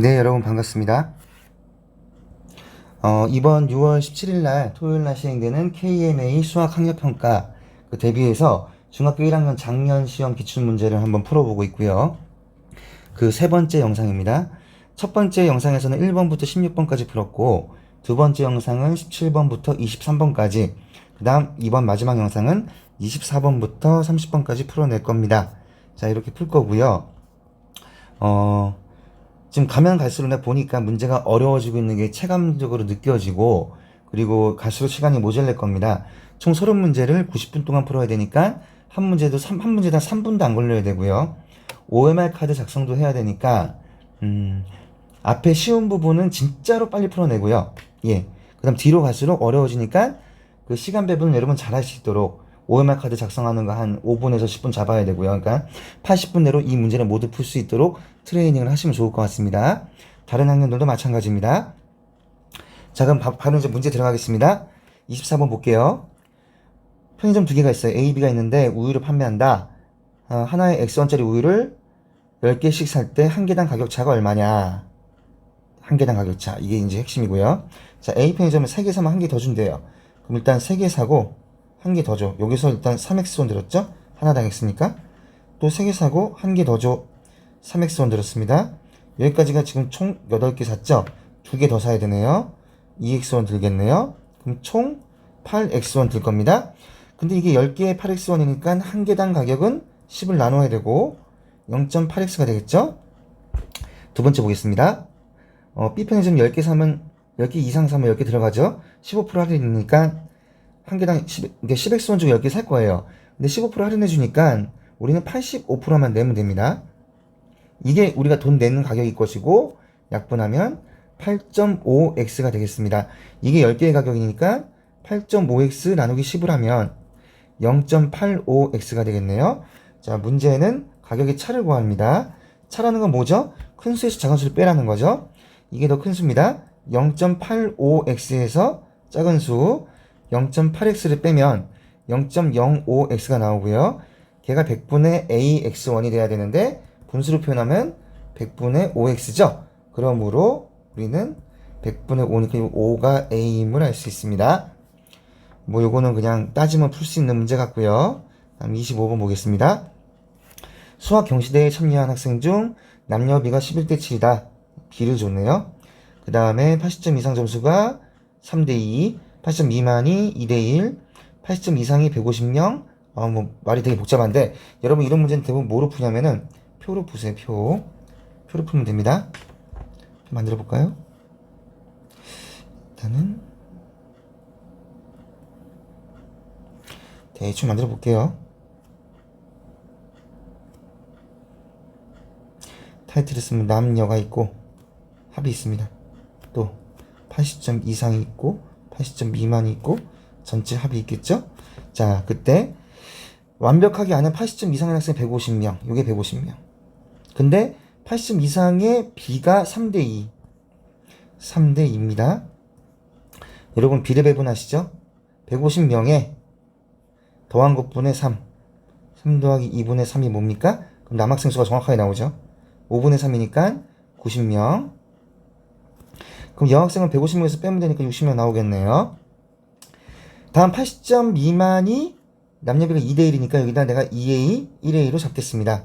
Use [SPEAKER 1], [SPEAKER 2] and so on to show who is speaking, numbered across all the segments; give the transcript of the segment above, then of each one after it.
[SPEAKER 1] 네, 여러분 반갑습니다. 이번 6월 17일 날 토요일 날 시행되는 KMA 수학 학력평가 대비해서 중학교 1학년 작년 시험 기출문제를 한번 풀어보고 있고요. 그 세 번째 영상입니다. 첫 번째 영상에서는 1번부터 16번까지 풀었고, 두 번째 영상은 17번부터 23번까지, 그 다음 이번 마지막 영상은 24번부터 30번까지 풀어낼 겁니다. 자, 이렇게 풀 거고요. 지금 가면 갈수록 내가 보니까 문제가 어려워지고 있는 게 체감적으로 느껴지고, 그리고 갈수록 시간이 모자랄 겁니다. 총 30문제를 90분 동안 풀어야 되니까 한 문제당 3분도 안 걸려야 되고요. OMR 카드 작성도 해야 되니까 앞에 쉬운 부분은 진짜로 빨리 풀어내고요. 예. 그다음 뒤로 갈수록 어려워지니까 그 시간 배분을 여러분 잘 할 수 있도록 OMR 카드 작성하는 거 한 5분에서 10분 잡아야 되고요. 그러니까 80분 내로 이 문제를 모두 풀 수 있도록 트레이닝을 하시면 좋을 것 같습니다. 다른 학년들도 마찬가지입니다. 자, 그럼 바로 이제 문제 들어가겠습니다. 24번 볼게요. 편의점 두 개가 있어요. A, B가 있는데 우유를 판매한다. 하나의 X1짜리 우유를 10개씩 살 때 한 개당 가격차가 얼마냐? 한 개당 가격차. 이게 이제 핵심이고요. 자, A 편의점에 3개 사면 한 개 더 준대요. 그럼 일단 3개 사고 한 개 더 줘. 여기서 일단 3X1 들었죠? 하나당 X니까. 또 3개 사고 한 개 더 줘. 3X1 들었습니다. 여기까지가 지금 총 8개 샀죠? 2개 더 사야 되네요. 2X1 들겠네요. 그럼 총 8X1 들 겁니다. 근데 이게 10개의 8X1이니까 한 개당 가격은 10을 나눠야 되고 0.8X가 되겠죠? 두 번째 보겠습니다. B 편의점 10개 사면 10개 이상 사면 10개 들어가죠? 15% 할인이니까 한 개당 10X1 중에 10개 살 거예요. 근데 15% 할인해 주니까 우리는 85%만 내면 됩니다. 이게 우리가 돈 내는 가격일 것이고 약분하면 8.5X가 되겠습니다. 이게 10개의 가격이니까 8.5X 나누기 10을 하면 0.85X가 되겠네요. 자, 문제는 가격의 차를 구합니다. 차라는 건 뭐죠? 큰 수에서 작은 수를 빼라는 거죠. 이게 더 큰 수입니다. 0.85X에서 작은 수 0.8X를 빼면 0.05X가 나오고요. 걔가 100분의 AX1이 돼야 되는데 분수로 표현하면 100분의 5X죠. 그러므로 우리는 100분의 5니까 5가 A임을 알 수 있습니다. 뭐 요거는 그냥 따지면 풀 수 있는 문제 같고요. 다음 25번 보겠습니다. 수학 경시대회에 참여한 학생 중 남녀비가 11대 7이다. B를 줬네요. 그 다음에 80점 이상 점수가 3대2, 80점 미만이 2대1, 80점 이상이 150명. 뭐 말이 되게 복잡한데 여러분 이런 문제는 대부분 뭐로 푸냐면은 표로 푸세요. 표로 풀면 됩니다. 만들어 볼까요? 일단은 대충 만들어 볼게요. 타이틀을 쓰면 남녀가 있고 합이 있습니다. 또 80점 이상이 있고 80점 미만이 있고 전체 합이 있겠죠? 자, 그때 완벽하게 아는 80점 이상의 학생 150명. 요게 150명. 근데 80점 이상의 B가 3대2. 3대2입니다. 여러분 비례 배분하시죠? 150명에 더한 것분의 3. 3 더하기 2분의 3이 뭡니까? 그럼 남학생 수가 정확하게 나오죠? 5분의 3이니까 90명. 그럼 여학생은 150명에서 빼면 되니까 60명 나오겠네요. 다음 80점 미만이 남녀비가 2대1이니까 여기다 내가 2A, 1A로 잡겠습니다.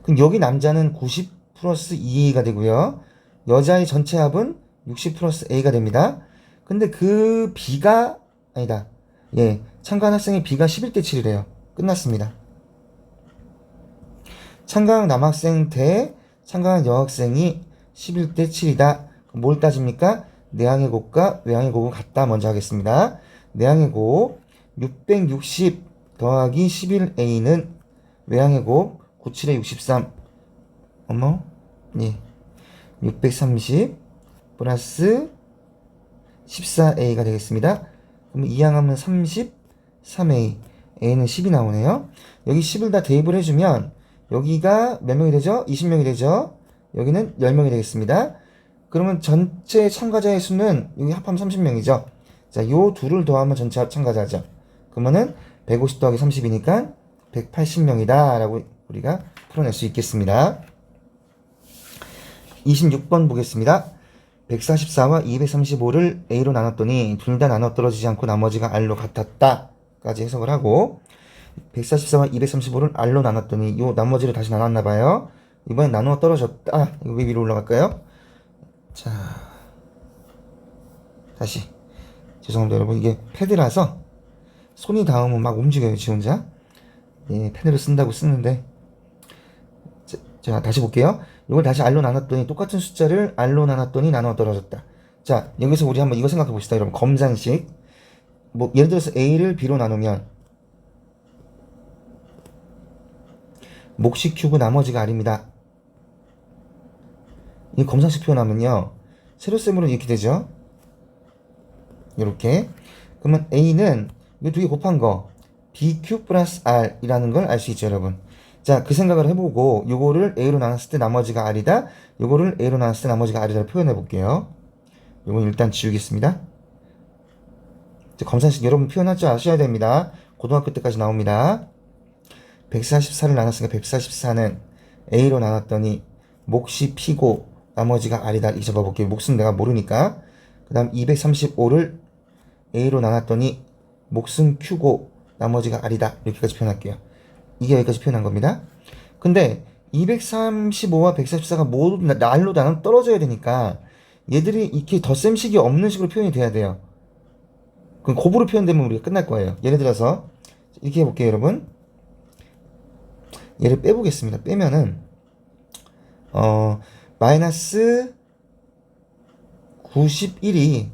[SPEAKER 1] 그럼 여기 남자는 90 플러스 2A가 되고요. 여자의 전체 합은 60 플러스 A가 됩니다. 근데 그 B가 아니다. 예, 참가한 학생의 B가 11대 7이래요. 끝났습니다. 참가한 남학생 대 참가한 여학생이 11대 7이다. 뭘 따집니까? 내항의 곱과 외항의 곱은 같다. 먼저 하겠습니다. 내항의 곱 660 더하기 11A는 외항의 곱 97에 63 예, 630 플러스 14A가 되겠습니다. 그럼 2항하면 33A, A는 10이 나오네요. 여기 10을 다 대입을 해주면 여기가 몇 명이 되죠? 20명이 되죠? 여기는 10명이 되겠습니다. 그러면 전체 참가자의 수는 여기 합하면 30명이죠. 자, 요 둘을 더하면 전체 참가자죠. 그러면은 150 더하기 30이니까 180명이다 라고 우리가 풀어낼 수 있겠습니다. 26번 보겠습니다. 144와 235를 A로 나눴더니 둘 다 나눠 떨어지지 않고 나머지가 R로 같았다 까지 해석을 하고, 144와 235를 R로 나눴더니 요 나머지를 다시 나눴나봐요. 이번엔 나누어 떨어졌다. 이거 왜 위로 올라갈까요? 자, 다시. 죄송합니다 여러분, 이게 패드라서 손이 닿으면 막 움직여요 지 혼자. 예, 펜으로 쓴다고 쓰는데. 자, 다시 볼게요. 이걸 다시 R로 나눴더니 똑같은 숫자를 R로 나눴더니 나눠 떨어졌다. 자, 여기서 우리 한번 이거 생각해 봅시다 여러분. 검산식. 뭐 예를 들어서 A를 B로 나누면 몫이 Q고 나머지가 R입니다. 이 검산식 표현하면요, 세로셈으로 이렇게 되죠. 이렇게. 그러면 A는 이 두 개 곱한 거 BQ 플러스 R 이라는 걸 알 수 있죠 여러분. 자, 그 생각을 해보고 요거를 A로 나눴을 때 나머지가 R이다, 요거를 A로 나눴을 때 나머지가 R이다 표현해 볼게요. 요건 일단 지우겠습니다. 검산식 여러분 표현할 줄 아셔야 됩니다. 고등학교 때까지 나옵니다. 144를 나눴으니까 144는 A로 나눴더니 몫이 P고 나머지가 R이다 이렇게 잡아볼게요. 몫은 내가 모르니까. 그 다음 235를 A로 나눴더니 몫은 Q고 나머지가 R이다 이렇게까지 표현할게요. 이게 여기까지 표현한 겁니다. 근데 235와 144가 모두 R로 나눠 떨어져야 되니까 얘들이 이렇게 덧셈식이 없는 식으로 표현이 돼야 돼요. 그럼 곱으로 표현되면 우리가 끝날 거예요. 예를 들어서 이렇게 해볼게요 여러분. 얘를 빼보겠습니다. 빼면은 마이너스 91이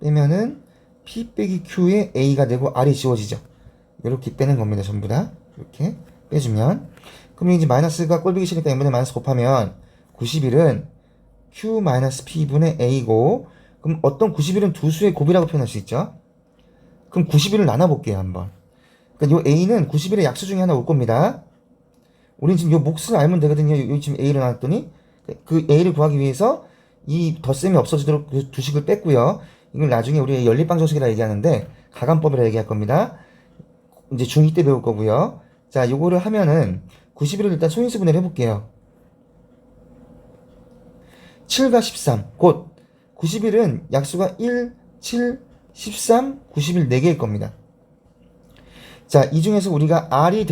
[SPEAKER 1] 빼면은 P 빼기 Q의 A가 되고 R이 지워지죠. 이렇게 빼는 겁니다. 전부 다 이렇게 빼주면, 그럼 이제 마이너스가 꼴보기 싫으니까 n분의 마이너스 곱하면 91은 Q 마이너스 P분의 A고, 그럼 어떤 91은 두 수의 곱이라고 표현할 수 있죠. 그럼 91을 나눠볼게요 한번. 그러니까 요 A는 91의 약수 중에 하나 올 겁니다. 우린 지금 요 몫을 알면 되거든요. 요 지금 A를 나눴더니 그 A를 구하기 위해서 이 덧셈이 없어지도록 그 두 식을 뺐고요. 이걸 나중에 우리 연립방 정식이라 얘기하는데 가감법이라 얘기할 겁니다. 이제 중2 때 배울 거고요. 자, 요거를 하면은 91을 일단 소인수분해를 해볼게요. 7과 13. 곧 91은 약수가 1, 7, 13, 91 4개일 겁니다. 자, 이 중에서 우리가 R이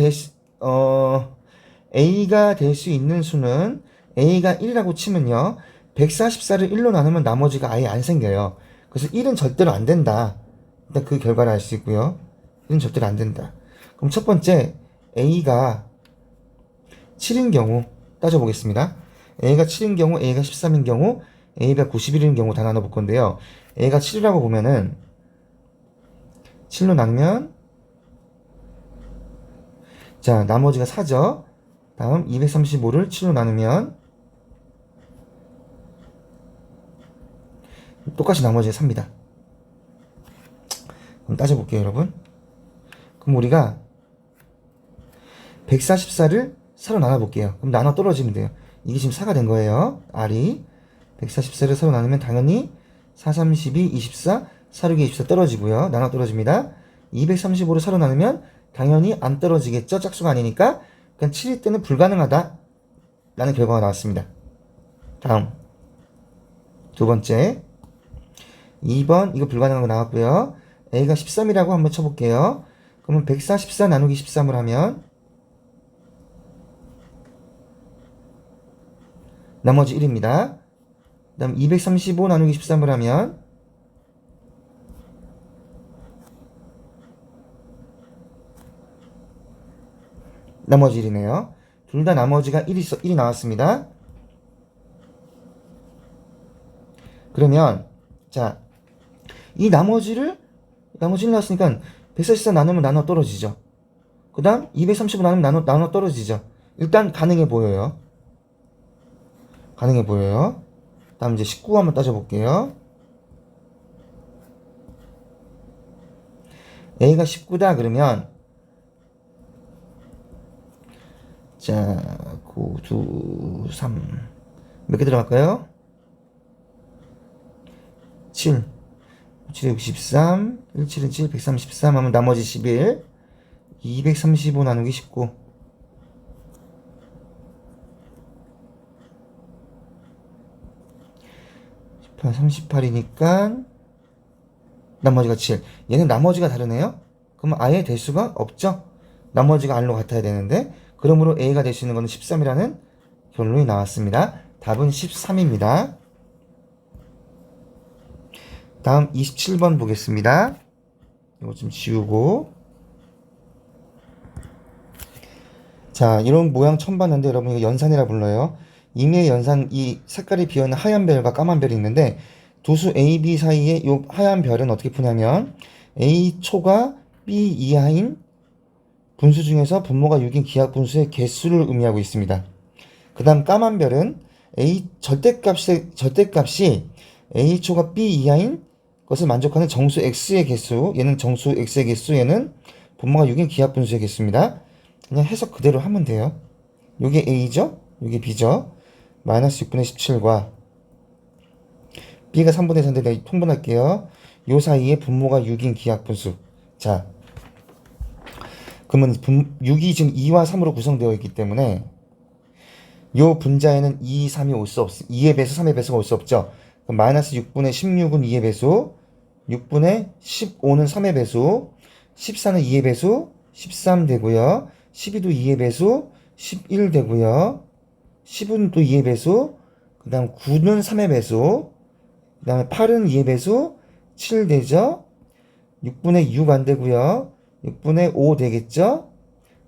[SPEAKER 1] A가 될 수 있는 수는 A가 1이라고 치면요, 144를 1로 나누면 나머지가 아예 안 생겨요. 그래서 1은 절대로 안 된다. 일단 그 결과를 알 수 있고요. 1은 절대로 안 된다. 그럼 첫 번째, A가 7인 경우 따져보겠습니다. A가 7인 경우, A가 13인 경우, A가 91인 경우 다 나눠볼 건데요. A가 7이라고 보면은 7로 나누면, 자, 나머지가 4죠. 다음 235를 7로 나누면 똑같이 나머지가 3입니다. 그럼 따져볼게요 여러분. 그럼 우리가 144를 4로 나눠볼게요. 그럼 나눠 떨어지면 돼요. 이게 지금 4가 된 거예요. R이 144를 4로 나누면 당연히 4, 32, 24, 4, 6, 24 떨어지고요. 나눠 떨어집니다. 235를 4로 나누면 당연히 안 떨어지겠죠. 짝수가 아니니까. 그냥 7일 때는 불가능하다 라는 결과가 나왔습니다. 다음 두 번째, 2번 이거 불가능한 거 나왔고요. A가 13이라고 한번 쳐볼게요. 그러면 144 나누기 13을 하면 나머지 1입니다. 그 다음 235 나누기 13을 하면 나머지 1이네요. 둘 다 나머지가 1이 나왔습니다. 그러면 자, 이 나머지를 1 나왔으니까 144 나누면 나눠 떨어지죠. 그 다음 235 나누면 나눠 떨어지죠. 일단 가능해 보여요. 가능해 보여요. 다음 이제 19 한번 따져볼게요. A가 19다 그러면, 자, 9, 2, 3 몇 개 들어갈까요? 7, 7에 63, 1, 7은 7, 133 하면 나머지 11, 235 나누기 19. 38이니까 나머지가 7. 얘는 나머지가 다르네요. 그러면 아예 될 수가 없죠. 나머지가 R로 같아야 되는데, 그러므로 A가 될 수 있는 것은 13이라는 결론이 나왔습니다. 답은 13입니다. 다음 27번 보겠습니다. 이거 좀 지우고. 자, 이런 모양 처음 봤는데 여러분 이거 연산이라 불러요. 임의의 연산, 이 색깔이 비어있는 하얀 별과 까만 별이 있는데 두수 A, B 사이에 이 하얀 별은 어떻게 푸냐면 A 초가 B 이하인 분수 중에서 분모가 6인 기하 분수의 개수를 의미하고 있습니다. 그 다음 까만 별은 A 절대값이 A 초가 B 이하인 것을 만족하는 정수 X의 개수, 얘는 정수 X의 개수, 얘는 분모가 6인 기하 분수의 개수입니다. 그냥 해석 그대로 하면 돼요. 요게 A죠? 요게 B죠? 마이너스 6분의 17과 B가 3분의 4인데 내가 통분할게요. 요 사이에 분모가 6인 기하분수. 자, 그러면 6이 지금 2와 3으로 구성되어 있기 때문에 요 분자에는 2, 3이 올 수 없어. 2의 배수, 3의 배수가 올 수 없죠. 그럼 마이너스 6분의 16은 2의 배수, 6분의 15는 3의 배수, 14는 2의 배수, 13 되고요. 12도 2의 배수, 11 되고요. 10은 또 2의 배수, 그 다음 9는 3의 배수, 그 다음에 8은 2의 배수, 7 되죠? 6분의 6 안 되고요. 6분의 5 되겠죠?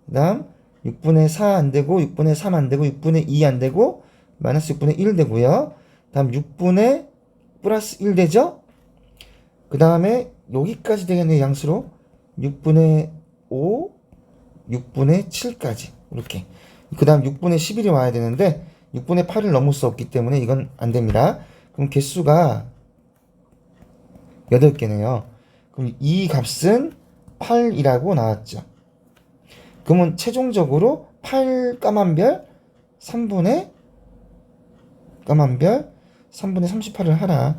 [SPEAKER 1] 그 다음 6분의 4 안 되고, 6분의 3 안 되고, 6분의 2 안 되고, 마이너스 6분의 1 되고요. 다음 6분의 플러스 1 되죠? 그 다음에 여기까지 되겠네요, 양수로. 6분의 5, 6분의 7까지. 이렇게. 그 다음 6분의 11이 와야 되는데 6분의 8을 넘을 수 없기 때문에 이건 안 됩니다. 그럼 개수가 8개네요. 그럼 이 값은 8이라고 나왔죠. 그러면 최종적으로 8 까만 별 3분의 까만 별 3분의 38을 하라.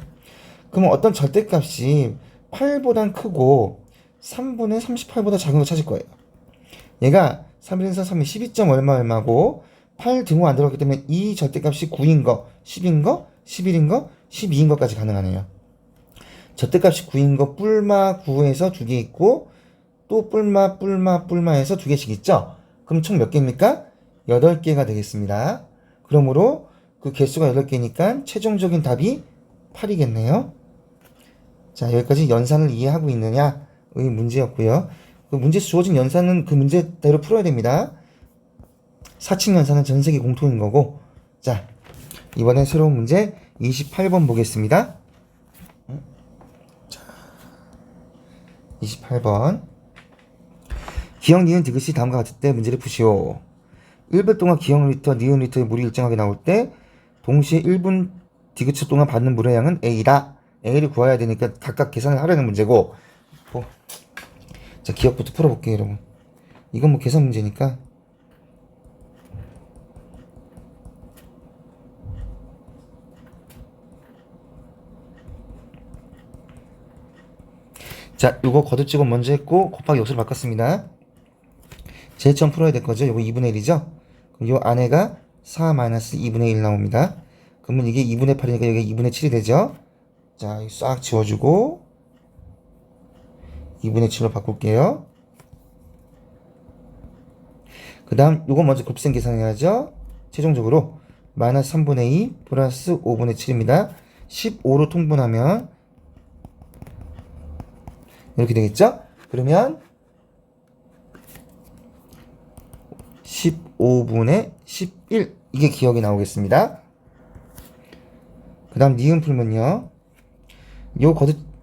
[SPEAKER 1] 그러면 어떤 절대값이 8보단 크고 3분의 38보다 작은 거 찾을 거예요. 얘가 3에서 3이 12점 얼마고 8 등호 안 들어갔기 때문에 이 절대값이 9인 거, 10인 거, 11인 거, 12인 것까지 가능하네요. 절대값이 9인 거 뿔마 9에서 2개 있고 또 뿔마에서 2개씩 있죠. 그럼 총 몇 개입니까? 8개가 되겠습니다. 그러므로 그 개수가 8개니까 최종적인 답이 8이겠네요. 자, 여기까지 연산을 이해하고 있느냐의 문제였고요. 그 문제에서 주어진 연산은 그 문제대로 풀어야 됩니다. 사칙 연산은 전 세계 공통인 거고. 자, 이번엔 새로운 문제 28번 보겠습니다. 자, 28번. 기역, 니은, 디귿이 다음과 같을 때 문제를 푸시오. 1분 동안 기역 리터, 니은 리터의 물이 일정하게 나올 때 동시에 1분 디귿초 동안 받는 물의 양은 A다. A를 구해야 되니까 각각 계산을 하려는 문제고. 자, 기억부터 풀어볼게요, 여러분. 이건 뭐 계산 문제니까. 자, 이거 거듭직업 먼저 했고 곱하기 역수로 바꿨습니다. 제일 처음 풀어야 될 거죠. 이거 2분의 1이죠. 그럼 요 안에가 4 마이너스 2분의 1 나옵니다. 그러면 이게 2분의 8이니까 여기 2분의 7이 되죠. 자, 싹 지워주고 2분의 7로 바꿀게요. 그 다음 요거 먼저 곱셈 계산해야죠. 최종적으로 마이너스 3분의 2 플러스 5분의 7입니다. 15로 통분하면 이렇게 되겠죠? 그러면 15분의 11 이게 기억이 나오겠습니다. 그 다음 니은 풀면요.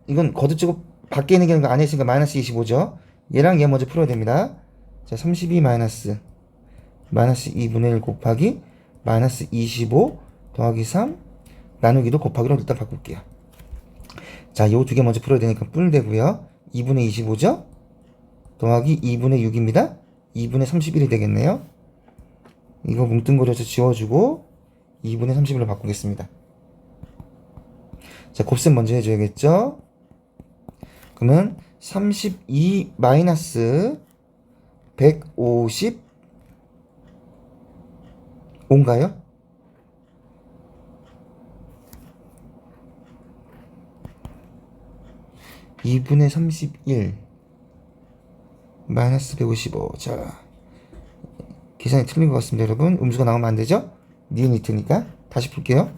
[SPEAKER 1] 이건 거듭지고 밖에 있는 게 아니라 안에 있으니까 마이너스 25죠. 얘랑 얘 먼저 풀어야 됩니다. 자, 32 마이너스 2분의 1 곱하기 마이너스 25 더하기 3 나누기도 곱하기로 일단 바꿀게요. 자, 요 두 개 먼저 풀어야 되니까 뿔 되고요. 2분의 25죠? 더하기 2분의 6입니다. 2분의 31이 되겠네요. 이거 뭉뚱그려서 지워주고 2분의 31로 바꾸겠습니다. 자, 곱셈 먼저 해줘야겠죠? 그러면 32 마이너스 155인가요? 2분의 31 마이너스 155. 자, 계산이 틀린 것 같습니다, 여러분. 음수가 나오면 안 되죠? 니은이 트니까. 다시 풀게요.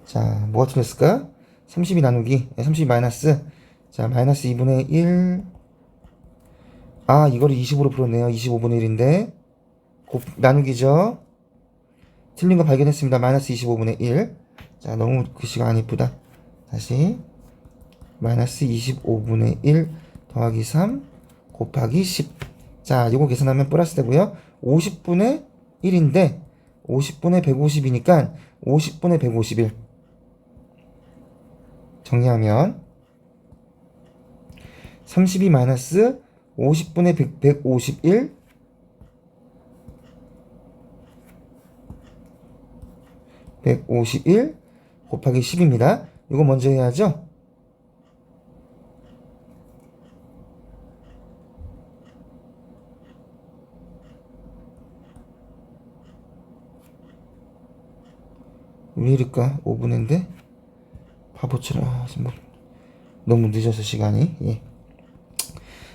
[SPEAKER 1] 자, 뭐가 틀렸을까? 32 나누기, 32 마이너스. 자, 마이너스 2분의 1. 아, 이거를 20으로 풀었네요. 25분의 1인데. 나누기죠. 틀린 거 발견했습니다. 마이너스 25분의 1. 자, 너무 글씨가 안 이쁘다. 다시. 마이너스 25분의 1 더하기 3 곱하기 10. 자, 이거 계산하면 플러스 되고요. 50분의 1인데 50분의 150이니까 50분의 151. 정리하면 32 마이너스 50분의 151 151 곱하기 10입니다. 이거 먼저 해야죠. 왜 이럴까? 5분인데 바보처럼 너무 늦어서 시간이. 예.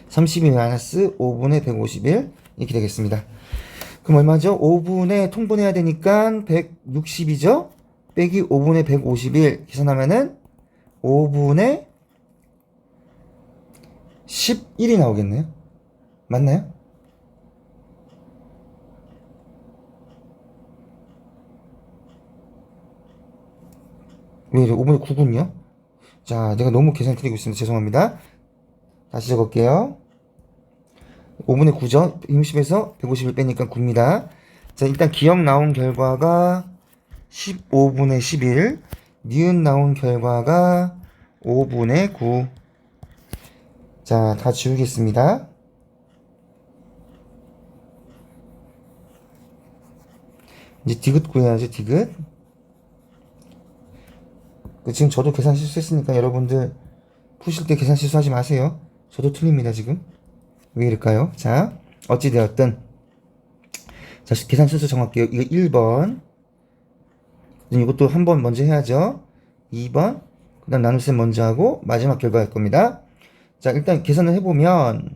[SPEAKER 1] 32 마이너스 5분의 151 이렇게 되겠습니다. 그럼 얼마죠? 5분의 통분해야 되니까 160이죠? 빼기 5분의 151 계산하면은 5분의 11이 나오겠네요. 맞나요? 왜 이래? 5분의 9군요? 자, 내가 너무 계산 틀리고 있습니다. 죄송합니다. 다시 적을게요. 5분의 9죠? 160에서 150을 빼니까 9입니다. 자, 일단 기억 나온 결과가 15분의 11, 니은 나온 결과가 5분의 9. 자, 다 지우겠습니다. 이제 디귿 구해야죠, 디귿. 지금 저도 계산 실수했으니까 여러분들 푸실 때 계산 실수하지 마세요. 저도 틀립니다, 지금. 왜 이럴까요? 자, 어찌되었든. 자, 계산 순서 정할게요. 이거 1번. 이것도 한 번 먼저 해야죠. 2번. 그 다음 나눗셈 먼저 하고 마지막 결과일 겁니다. 자, 일단 계산을 해보면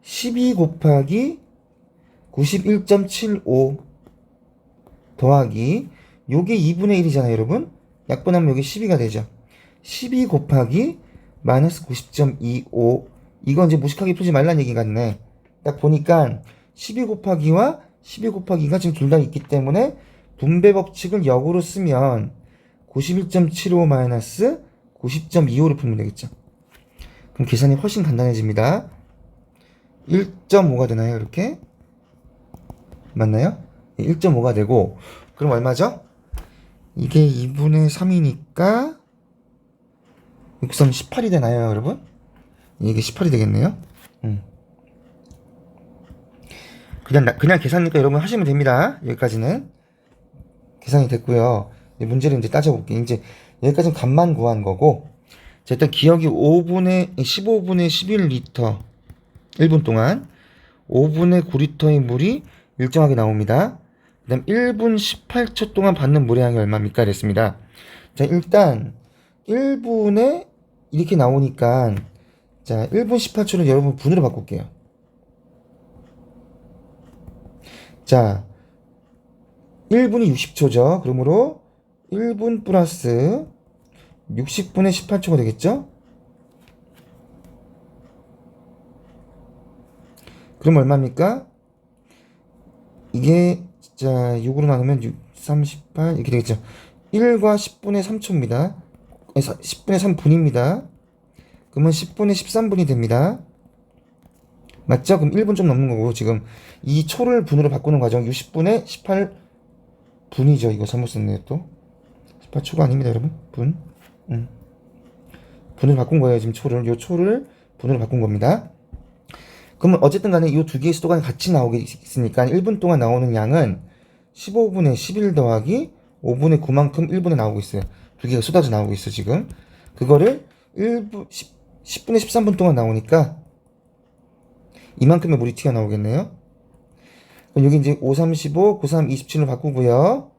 [SPEAKER 1] 12 곱하기 91.75 더하기 요게 2분의 1이잖아요, 여러분. 약분하면 여기 12가 되죠. 12 곱하기 마이너스 90.25. 이건 이제 무식하게 풀지 말라는 얘기 같네. 딱 보니까 12 곱하기와 12 곱하기가 지금 둘 다 있기 때문에 분배 법칙을 역으로 쓰면 91.75 마이너스 90.25를 풀면 되겠죠. 그럼 계산이 훨씬 간단해집니다. 1.5가 되나요, 이렇게? 맞나요? 1.5가 되고, 그럼 얼마죠? 이게 2분의 3이니까 6, 3, 18이 되나요, 여러분? 이게 18이 되겠네요. 그냥 계산이니까 여러분 하시면 됩니다. 여기까지는 계산이 됐고요. 문제를 이제 따져볼게요. 이제 여기까지는 값만 구한 거고, 자, 일단 기억이 15분의 11리터 1분 동안 5분의 9리터의 물이 일정하게 나옵니다. 그 다음 1분 18초 동안 받는 물의 양이 얼마입니까? 그랬습니다. 자, 일단 1분에 이렇게 나오니까, 자, 1분 18초를 여러분 분으로 바꿀게요. 자, 1분이 60초죠. 그러므로 1분 플러스 60분의 18초가 되겠죠? 그럼 얼마입니까? 이게 자 6으로 나누면 6, 38 이렇게 되겠죠. 1과 10분의 3초입니다. 10분의 3분입니다. 그러면 10분의 13분이 됩니다. 맞죠? 그럼 1분 좀 넘는 거고, 지금 이 초를 분으로 바꾸는 과정 60분의 18분이죠. 이거 잘못 썼네요. 또 18초가 아닙니다, 여러분. 분. 분으로 바꾼 거예요. 지금 초를, 요 초를 분으로 바꾼 겁니다. 그러면 어쨌든 간에 이 두 개의 수도가 같이 나오게 있으니까 1분 동안 나오는 양은 15분의 11 더하기 5분의 9만큼 1분에 나오고 있어요. 두 개가 쏟아져 나오고 있어, 지금. 그거를 10분의 13분 동안 나오니까 이만큼의 물이 튀어나오겠네요. 그럼 여기 이제 5, 3, 15, 9, 3, 27로 바꾸고요.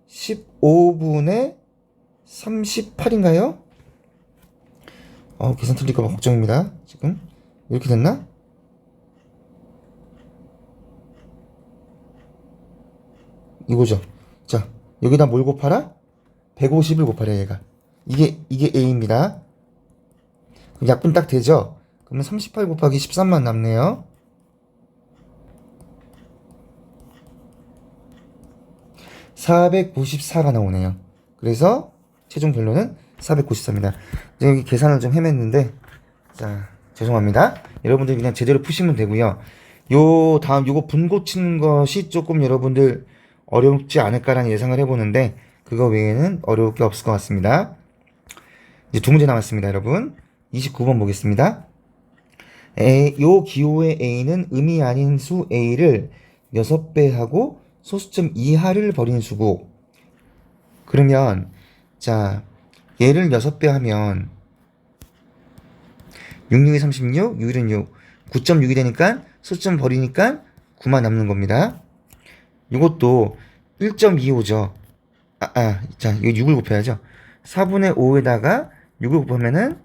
[SPEAKER 1] 15분의 38인가요? 계산 틀릴까봐 걱정입니다. 지금 이렇게 됐나? 이거죠. 자, 여기다 뭘 곱하라? 150을 곱하래, 얘가. 이게 A입니다. 그럼 약분 딱 되죠? 그러면 38 곱하기 13만 남네요. 494가 나오네요. 그래서 최종 결론은 494입니다. 여기 계산을 좀 헤맸는데, 자, 죄송합니다. 여러분들 그냥 제대로 푸시면 되고요. 다음 요거 분 고치는 것이 조금 여러분들 어렵지 않을까라는 예상을 해보는데, 그거 외에는 어려울 게 없을 것 같습니다. 이제 두 문제 남았습니다, 여러분. 29번 보겠습니다. 요 기호의 A는 의미 아닌 수 A를 6배 하고 소수점 이하를 버린 수고. 그러면 자, 얘를 6배 하면 6, 6이 36, 6, 1은 6, 9.6이 되니까 소수점 버리니까 9만 남는 겁니다. 이것도 1.25죠. 자, 이거 6을 곱해야죠. 4분의 5에다가 6을 곱하면은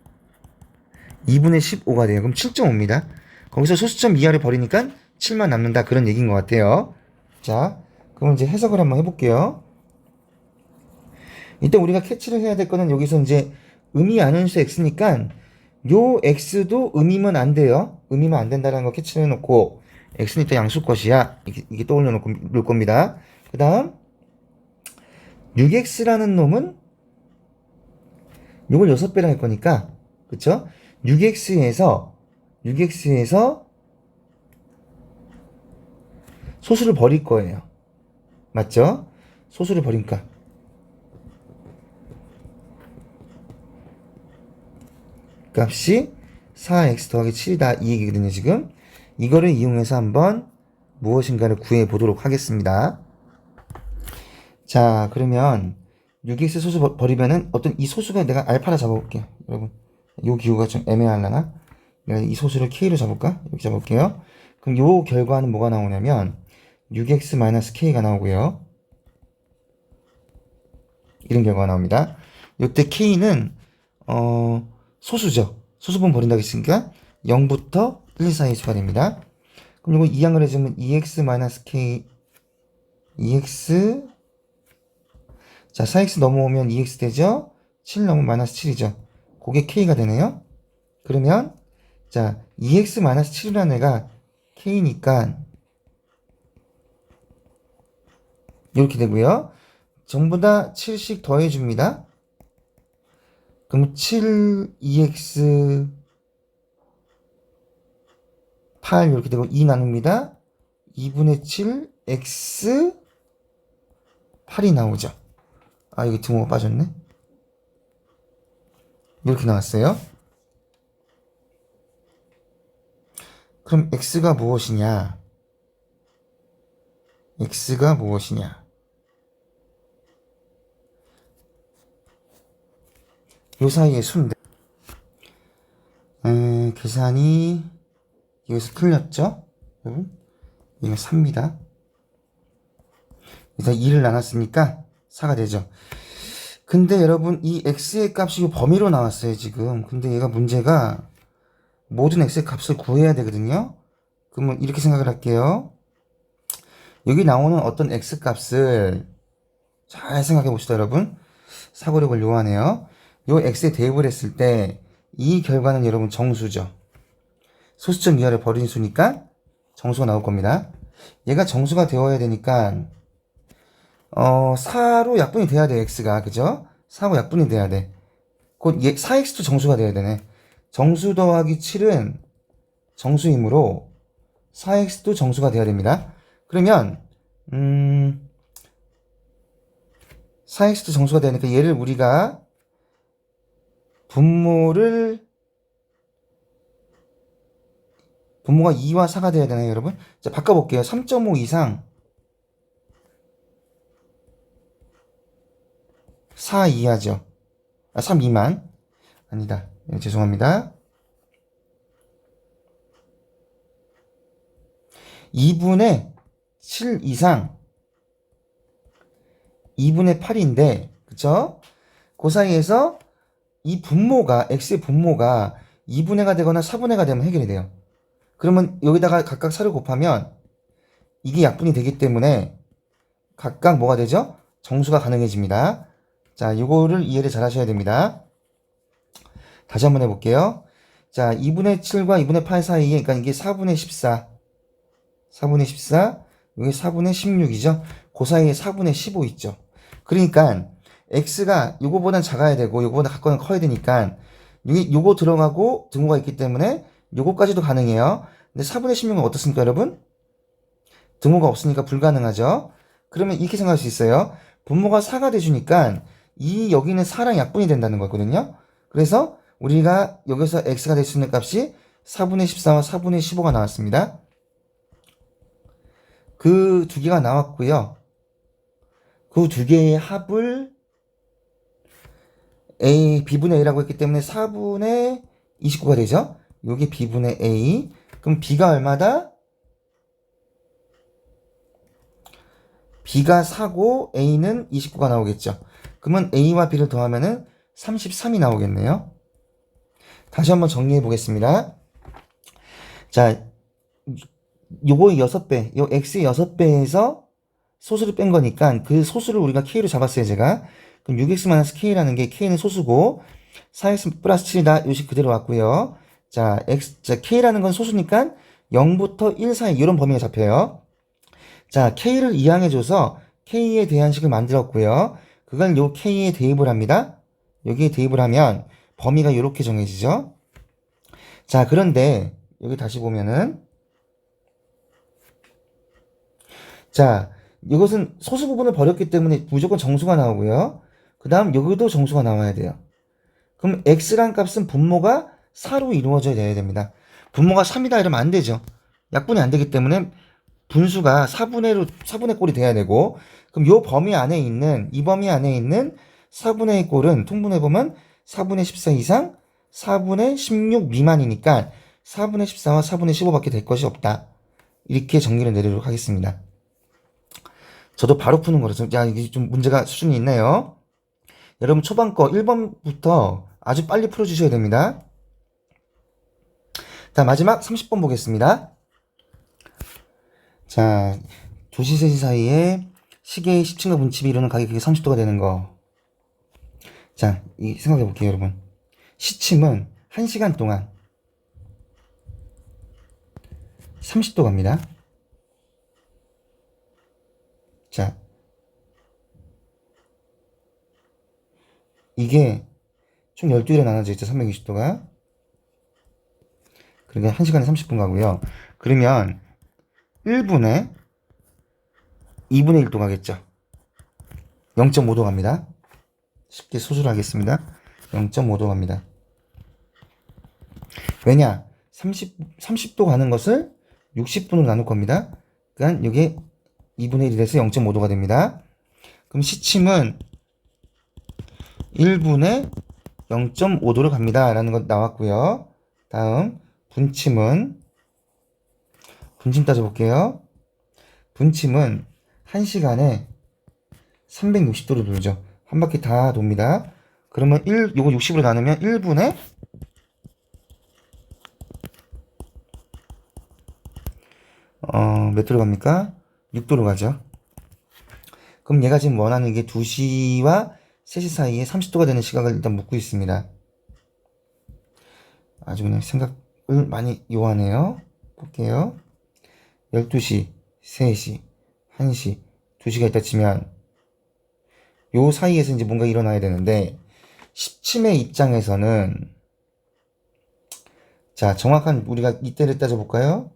[SPEAKER 1] 2분의 15가 돼요. 그럼 7.5입니다. 거기서 소수점 이하를 버리니까 7만 남는다. 그런 얘기인 것 같아요. 자, 그럼 이제 해석을 한번 해볼게요. 일단 우리가 캐치를 해야 될 거는 여기서 이제 의미 아닌 수 x니까 요 x도 의미면 안 돼요. 의미면 안 된다는 거 캐치를 해놓고 x는 일단 양수 것이야. 이게 떠올려 놓을 겁니다. 그 다음 6x라는 놈은 요걸 6배로 할 거니까 그쵸? 6x에서 소수를 버릴 거예요. 맞죠? 소수를 버리니까 값이 4x 더하기 7이다 이 얘기거든요. 지금 이거를 이용해서 한번 무엇인가를 구해 보도록 하겠습니다. 자, 그러면 6x 소수 버리면은 어떤 이 소수가 내가 알파라 잡아볼게요. 여러분 요 기호가 좀 애매하려나? 내가 이 소수를 k로 잡을까? 이렇게 잡을게요. 그럼 요 결과는 뭐가 나오냐면 6x-k가 나오고요. 이런 결과가 나옵니다. 요때 k는 소수죠. 소수분 버린다고 했으니까 0부터 1 사이의 수가 됩니다. 그럼 이거 이항을 해주면 2x-k 2x 자 4x 넘어오면 2x 되죠. 7 넘으면 마이너스 7이죠. 그게 k가 되네요. 그러면 자 2x-7이라는 애가 k니까 이렇게 되고요. 전부 다 7씩 더해줍니다. 그럼 7, 2x 8 이렇게 되고 2 나눕니다. 2분의 7 x 8이 나오죠. 여기 등호가 빠졌네. 이렇게 나왔어요. 그럼 x가 무엇이냐? x가 무엇이냐? 요 사이의 수인데 계산이 여기서 틀렸죠? 여러분 이거 3입니다. 그래서 2를 나눴으니까 4가 되죠. 근데 여러분 이 x의 값이 범위로 나왔어요 지금. 근데 얘가 문제가 모든 x의 값을 구해야 되거든요. 그러면 이렇게 생각을 할게요. 여기 나오는 어떤 x 값을 잘 생각해 봅시다 여러분. 사고력을 요하네요. 요 x에 대입을 했을 때 이 결과는 여러분 정수죠. 소수점 이하를 버린 수니까 정수가 나올 겁니다. 얘가 정수가 되어야 되니까 4로 약분이 돼야 돼 x가. 그죠? 4하고 약분이 돼야 돼. 곧 4x도 정수가 돼야 되네. 정수 더하기 7은 정수이므로 4x도 정수가 돼야 됩니다. 그러면 4x도 정수가 되니까 얘를 우리가 분모가 2와 4가 돼야 되나요, 여러분? 자, 바꿔볼게요. 3.5 이상 4 이하죠. 3 미만. 아니다. 죄송합니다. 2분의 7 이상 2분의 8인데, 그쵸? 그 사이에서 이 분모가 x의 분모가 2분의가 되거나 4분의가 되면 해결이 돼요. 그러면 여기다가 각각 4를 곱하면 이게 약분이 되기 때문에 각각 뭐가 되죠? 정수가 가능해집니다. 자, 이거를 이해를 잘 하셔야 됩니다. 다시 한번 해볼게요. 자, 2분의 7과 2분의 8 사이에, 그러니까 이게 4분의 14, 4분의 14, 여기 4분의 16이죠. 그 사이에 4분의 15 있죠. 그러니까 x가 요거보단 작아야 되고 요거보다 같거나 커야 되니까 요거 들어가고 등호가 있기 때문에 요거까지도 가능해요. 근데 4분의 16은 어떻습니까, 여러분? 등호가 없으니까 불가능하죠. 그러면 이렇게 생각할 수 있어요. 분모가 4가 돼주니까 이 여기는 4랑 약분이 된다는 거거든요. 그래서 우리가 여기서 x가 될 수 있는 값이 4분의 14와 4분의 15가 나왔습니다. 그 두 개가 나왔고요. 그 두 개의 합을 b분의 a라고 했기 때문에 4분의 29가 되죠. 여기 b분의 a. 그럼 b가 얼마다? b가 4고 a는 29가 나오겠죠. 그러면 a와 b를 더하면은 33이 나오겠네요. 다시 한번 정리해 보겠습니다. 자, 요거의 6배, 요 x의 6배에서 소수를 뺀 거니까 그 소수를 우리가 k로 잡았어요, 제가. 그럼 6x-k라는 게 k는 소수고 4x 플러스 7이다. 요식 그대로 왔고요. 자, k라는 건 소수니까 0부터 1 사이 이런 범위가 잡혀요. 자, k를 이항해줘서 k에 대한 식을 만들었고요. 그걸 요 k에 대입을 합니다. 여기에 대입을 하면 범위가 이렇게 정해지죠. 자, 그런데 여기 다시 보면은 자, 이것은 소수 부분을 버렸기 때문에 무조건 정수가 나오고요. 그 다음 여기도 정수가 나와야 돼요. 그럼 x란 값은 분모가 4로 이루어져야 됩니다. 분모가 3이다 이러면 안 되죠. 약분이 안 되기 때문에 분수가 4분의 꼴이 돼야 되고, 그럼 이 범위 안에 있는, 이 범위 안에 있는 4분의 꼴은 통분해보면 4분의 14 이상 4분의 16 미만이니까 4분의 14와 4분의 15밖에 될 것이 없다. 이렇게 정리를 내리도록 하겠습니다. 저도 바로 푸는 거라서, 야, 이게 좀 문제가 수준이 있네요. 여러분 초반 거 1번부터 아주 빨리 풀어주셔야 됩니다. 자, 마지막 30번 보겠습니다. 자, 2시, 3시 사이에 시계의 10층과 분침이 이루는 가격이 30도가 되는 거. 자, 생각해 볼게요, 여러분. 시침은 1시간 동안 30도 갑니다. 자, 이게 총 12일에 나눠져 있죠, 360도가. 그러니까 1시간에 30분 가고요. 그러면 1분에 2분의 1도 가겠죠. 0.5도 갑니다. 쉽게 소수를 하겠습니다. 0.5도 갑니다. 왜냐? 30도 가는 것을 60분으로 나눌 겁니다. 그러니까 이게 2분의 1이 돼서 0.5도가 됩니다. 그럼 시침은 1분에 0.5도를 갑니다. 라는 것 나왔고요. 다음 분침은 분침 따져볼게요. 분침은 1시간에 360도를 돌죠. 한 바퀴 다 돕니다. 그러면 요거 60으로 나누면 1분에 몇 도로 갑니까? 6도로 가죠. 그럼 얘가 지금 원하는 게 2시와 3시 사이에 30도가 되는 시각을 일단 묻고 있습니다. 아주 그냥 생각을 많이 요하네요. 볼게요. 12시, 3시, 1시, 2시가 있다 치면 요 사이에서 이제 뭔가 일어나야 되는데 시침의 입장에서는 자, 정확한 우리가 이때를 따져볼까요?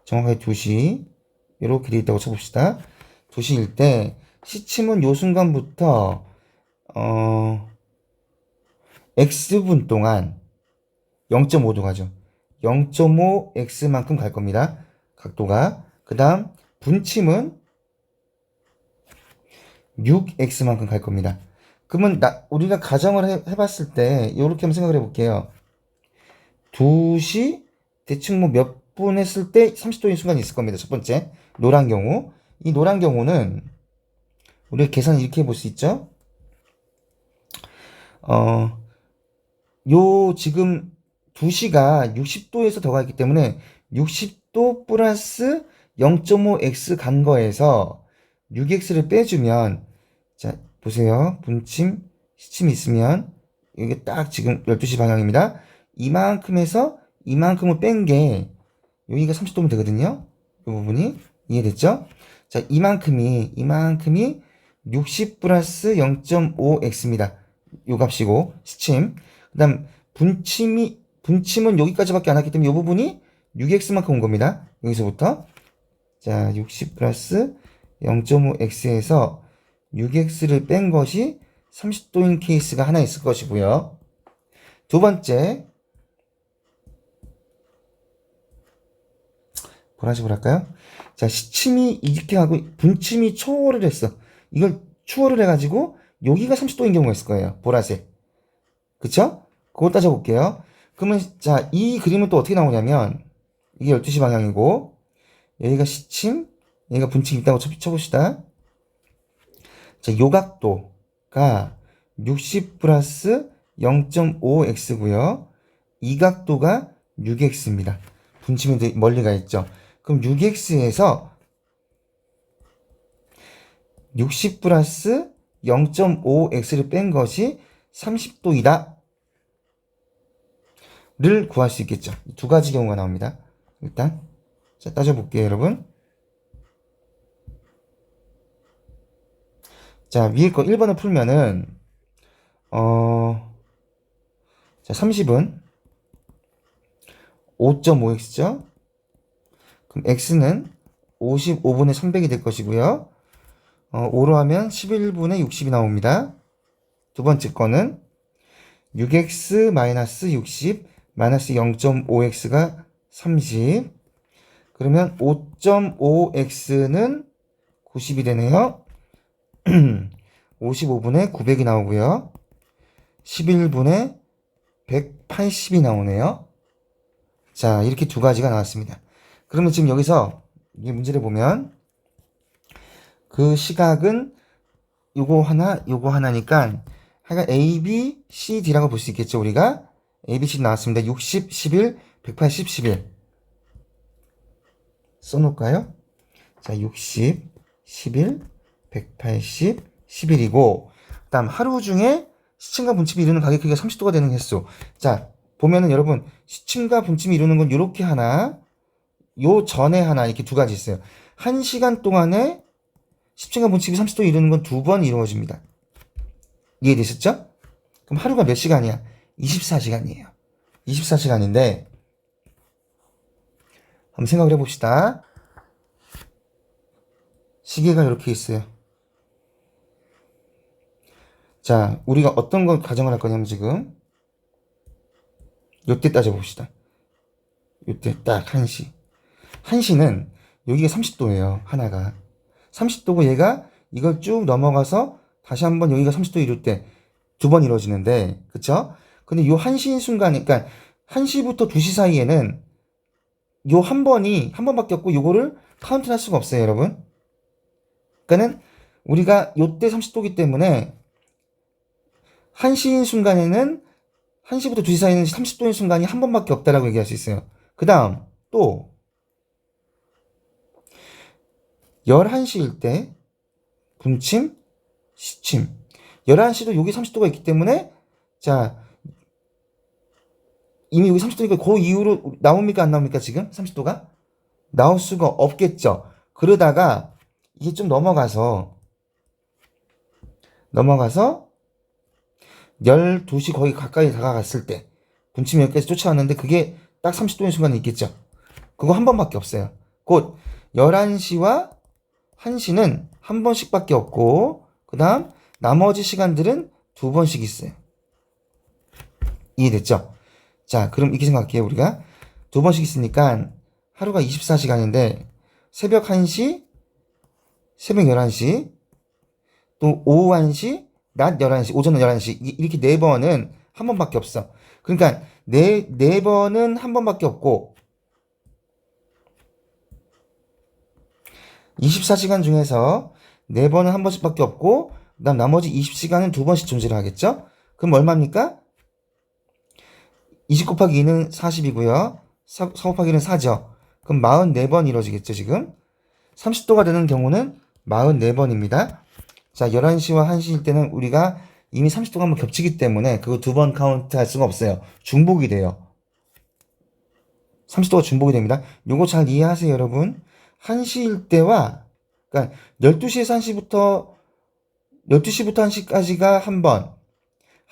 [SPEAKER 1] 정확하게 2시 이렇게 되어 있다고 쳐봅시다. 2시일 때 시침은 요 순간부터 x분 동안 0.5도 가죠. 0.5x만큼 갈 겁니다. 각도가. 그 다음 분침은 6x만큼 갈 겁니다. 그러면 우리가 가정을 해봤을 때 이렇게 한번 생각을 해볼게요. 2시 대충 뭐 몇 분 했을 때 30도인 순간이 있을 겁니다. 첫 번째 노란 경우. 이 노란 경우는 우리가 계산을 이렇게 해볼 수 있죠. 요 지금 2시가 60도에서 더 가있기 때문에 60도 플러스 0.5x 간 거에서 6x를 빼주면, 자, 보세요. 분침, 시침이 있으면, 이게 딱 지금 12시 방향입니다. 이만큼에서 이만큼을 뺀 게, 여기가 30도면 되거든요. 이 부분이. 이해됐죠? 자, 이만큼이 60 플러스 0.5x입니다. 요 값이고, 시침. 그 다음, 분침은 여기까지밖에 안 왔기 때문에 이 부분이 6x만큼 온 겁니다. 여기서부터. 자, 60 플러스 0.5x에서 6x를 뺀 것이 30도인 케이스가 하나 있을 것이고요. 두 번째, 보라색으로 할까요? 자, 시침이 이렇게 하고 분침이 초월을 했어. 이걸 추월을 해가지고 여기가 30도인 경우가 있을 거예요. 보라색. 그쵸? 그걸 따져볼게요. 그러면 자, 이 그림은 또 어떻게 나오냐면 이게 12시 방향이고 여기가 시침, 여기가 분침 있다고 쳐봅시다. 자, 요 각도가 60 플러스 0.5x고요. 이 각도가 6x입니다. 분침이 멀리 가 있죠. 그럼 6x에서 60 플러스 0.5x를 뺀 것이 30도이다. 를 구할 수 있겠죠. 두 가지 경우가 나옵니다. 일단 자, 따져볼게요, 여러분. 자, 위에 거 1번을 풀면은 자, 30은 5.5x죠. 그럼 x는 55분의 300이 될 것이고요. 5로 하면 11분의 60이 나옵니다. 두 번째 거는 6x 마이너스 60 마이너스 0.5x가 30. 그러면 5.5x는 90이 되네요. 55분의 900이 나오고요. 11분의 180이 나오네요. 자, 이렇게 두 가지가 나왔습니다. 그러면 지금 여기서 이 문제를 보면 그 시각은 요거 하나니까 하여간 A, B, C, D라고 볼 수 있겠죠, 우리가. A, B, C 나왔습니다. 60, 11, 180, 11. 써놓을까요? 자, 60, 11, 180, 11이고, 그 다음 하루 중에 시침과 분침이 이루는 가격 크기가 30도가 되는 횟수. 자, 보면은 여러분, 시침과 분침이 이루는 건 요렇게 하나, 요 전에 하나, 이렇게 두 가지 있어요. 1시간 동안에 시침과 분침이 30도 이루는 건 두 번 이루어집니다. 이해되셨죠? 그럼 하루가 몇 시간이야? 24시간이에요. 24시간인데, 한번 생각을 해봅시다. 시계가 이렇게 있어요. 자, 우리가 어떤 걸 가정을 할 거냐면 지금 요때 따져봅시다. 요때 딱 1시. 1시는 여기가 30도예요. 하나가. 30도고 얘가 이걸 쭉 넘어가서 다시 한번 여기가 30도 이룰 때 두 번 이루어지는데, 그쵸? 근데 요 1시인 순간에, 그러니까 1시부터 2시 사이에는 요 한 번밖에 없고 요거를 카운트를 할 수가 없어요, 여러분. 그러니까는 우리가 요때 30도기 때문에 1시인 순간에는 1시부터 2시 사이에는 30도인 순간이 한 번밖에 없다라고 얘기할 수 있어요. 그 다음 또 11시일 때 분침, 시침. 11시도 여기 30도가 있기 때문에 자, 이미 여기 30도니까 그 이후로 나옵니까 안 나옵니까 지금? 30도가? 나올 수가 없겠죠. 그러다가 이게 좀 넘어가서 12시 거의 가까이 다가갔을 때 분침이 여기까지 쫓아왔는데 그게 딱 30도인 순간이 있겠죠. 그거 한 번밖에 없어요. 곧 11시와 1시는 한 번씩밖에 없고 그 다음 나머지 시간들은 두 번씩 있어요. 이해됐죠? 자, 그럼 이렇게 생각할게요. 우리가 두 번씩 있으니까 하루가 24시간인데 새벽 1시, 새벽 11시, 또 오후 1시, 낮 11시, 오전 11시 이렇게 네 번은 한 번밖에 없어. 그러니까 네 번은 한 번밖에 없고 24시간 중에서 네 번은 한 번씩밖에 없고 그다음 나머지 20시간은 두 번씩 존재를 하겠죠? 그럼 얼마입니까? 20 곱하기 2는 40이고요. 4 곱하기 1은 4죠. 그럼 44번 이루어지겠죠, 지금? 30도가 되는 경우는 44번입니다. 자, 11시와 1시일 때는 우리가 이미 30도가 한번 겹치기 때문에 그거 두 번 카운트 할 수가 없어요. 중복이 돼요. 30도가 중복이 됩니다. 요거 잘 이해하세요, 여러분. 1시일 때와, 그러니까 12시에서 12시부터 1시까지가 한 번,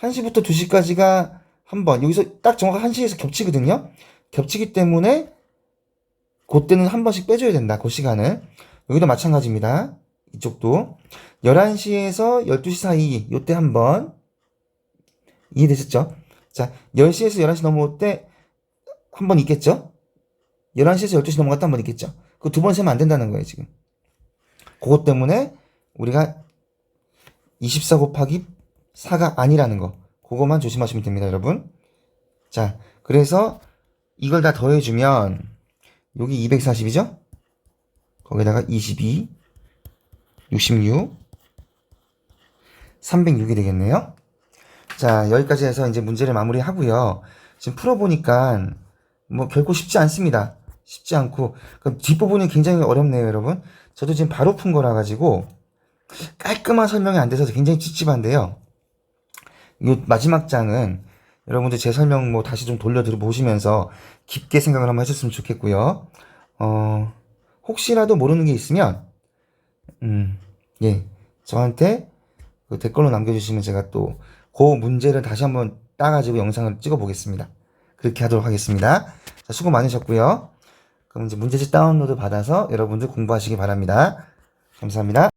[SPEAKER 1] 1시부터 2시까지가 한 번, 여기서 딱 정확히 1시에서 겹치거든요. 겹치기 때문에 그때는 한 번씩 빼줘야 된다, 그 시간을. 여기도 마찬가지입니다. 이쪽도. 11시에서 12시 사이, 요때 한 번. 이해되셨죠? 자, 10시에서 11시 넘어올 때 한 번 있겠죠? 11시에서 12시 넘어갔다 한 번 있겠죠? 그 두 번 세면 안 된다는 거예요, 지금. 그것 때문에 우리가 24 곱하기 4가 아니라는 거. 그거만 조심하시면 됩니다, 여러분. 자, 그래서 이걸 다 더해주면 여기 240이죠? 거기다가 22, 66, 306이 되겠네요. 자, 여기까지 해서 이제 문제를 마무리하고요. 지금 풀어보니까 뭐 결코 쉽지 않습니다. 쉽지 않고 그럼 뒷부분이 굉장히 어렵네요, 여러분. 저도 지금 바로 푼 거라 가지고 깔끔한 설명이 안 돼서 굉장히 찝찝한데요. 이 마지막 장은 여러분들 제 설명 뭐 다시 좀 돌려 들어보시면서 깊게 생각을 한번 하셨으면 좋겠고요. 혹시라도 모르는 게 있으면 예, 저한테 그 댓글로 남겨주시면 제가 또 그 문제를 다시 한번 따가지고 영상을 찍어 보겠습니다. 그렇게 하도록 하겠습니다. 자, 수고 많으셨고요. 그럼 이제 문제집 다운로드 받아서 여러분들 공부하시기 바랍니다. 감사합니다.